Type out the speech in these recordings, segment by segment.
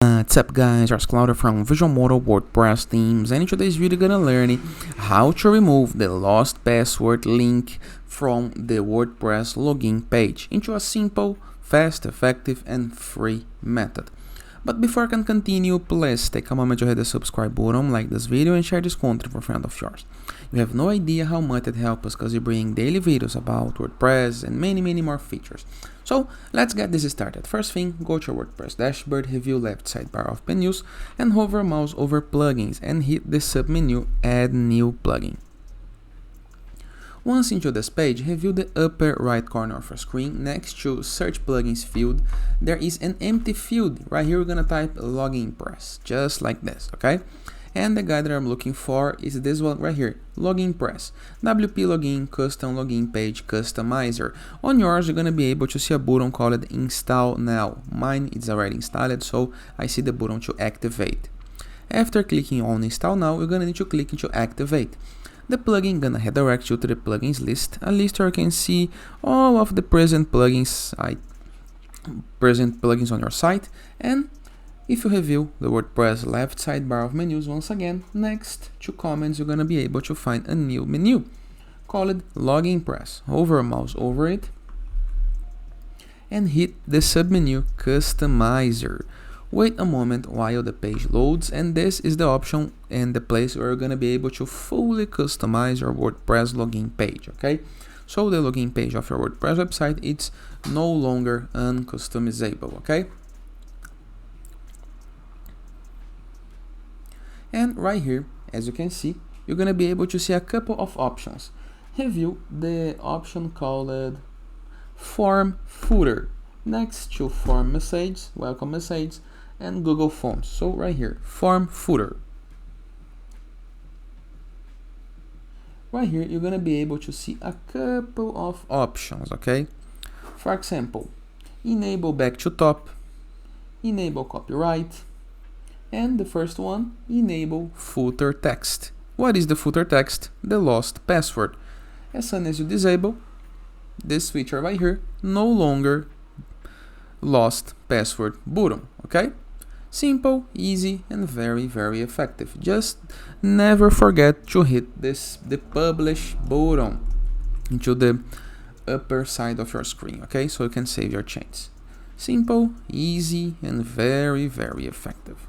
What's up guys, it's Claudio from Visualmodo WordPress themes, and in today's video you're gonna learn how to remove the lost password link from the WordPress login page into a simple, fast, effective and free method. But before I can continue, please take a moment to hit the subscribe button, like this video and share this content with a friend of yours. You have no idea how much it helps us because we bring daily videos about WordPress and many more features. So let's get this started. First thing, go to your WordPress dashboard, review left sidebar of menus and hover mouse over plugins and hit the submenu add new plugin. Once into this page, review the upper right corner of your screen. Next to search plugins field, there is an empty field. Right here we're gonna type login press, just like this, okay? And the guide that I'm looking for is this one right here, login press, WP login, custom login page customizer. On yours you're gonna be able to see a button called install now. Mine is already installed, so I see the button to activate. After clicking on install now, you're gonna need to click into activate. The plugin gonna redirect you to the plugins list, a list where you can see all of the present plugins on your site. And if you review the WordPress left sidebar of menus once again, next to comments you're gonna be able to find a new menu called login press. Hover mouse over it and hit the submenu customizer. Wait a moment while the page loads, and this is the option and the place where you're going to be able to fully customize your WordPress login page, okay? So the login page of your WordPress website, it's no longer uncustomizable, okay? And right here, as you can see, you're going to be able to see a couple of options. Review the option called form footer, next to form message, welcome message, and Google Forms. So right here, form footer. Right here, you're gonna be able to see a couple of options, okay? For example, enable back to top, enable copyright, and the first one, enable footer text. What is the footer text? The lost password. As soon as you disable this feature right here, no longer lost password button, okay? Simple, easy and very effective. Just never forget to hit the publish button into the upper side of your screen, okay? So you can save your changes. Simple, easy and very effective.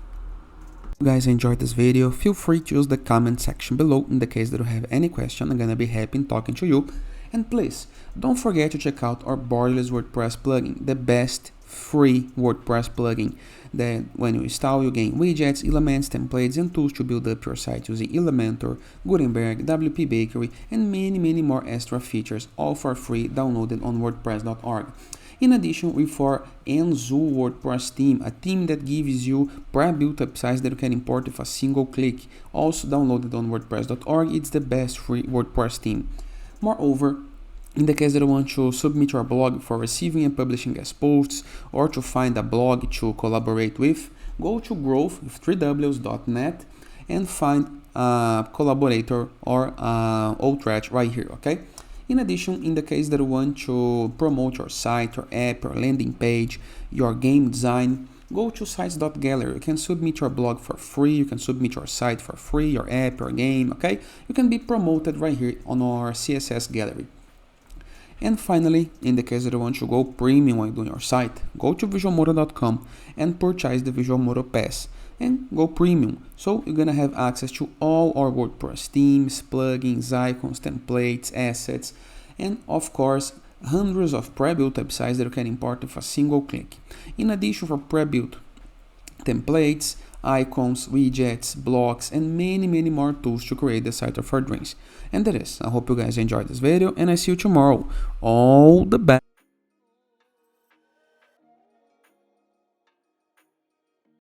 If you guys enjoyed this video, feel free to use the comment section below in the case that you have any question. I'm gonna be happy in talking to you. And please, don't forget to check out our borderless WordPress plugin, the best free WordPress plugin that when you install you gain widgets, elements, templates and tools to build up your site using Elementor, Gutenberg, WP Bakery and many more extra features, all for free, downloaded on WordPress.org. In addition, with our Enzo WordPress theme, a theme that gives you pre-built websites that you can import with a single click, also downloaded on WordPress.org. It's the best free WordPress theme. Moreover, in the case that you want to submit your blog for receiving and publishing guest posts or to find a blog to collaborate with, go to growth with 3ws.net and find a collaborator or Utrecht right here, okay? In addition, in the case that you want to promote your site, your app, your landing page, your game design, go to sites.gallery. You can submit your blog for free, you can submit your site for free, your app, your game, okay? You can be promoted right here on our CSS gallery. And finally, in the case that you want to go premium when doing your site, go to visualmodo.com and purchase the Visualmodo Pass and go premium. So you're gonna have access to all our WordPress themes, plugins, icons, templates, assets, and of course, hundreds of pre-built websites that you can import with a single click. In addition, for pre-built templates, icons, widgets, blocks, and many more tools to create the site of our dreams. And that is, I hope you guys enjoyed this video and I see you tomorrow. All the best.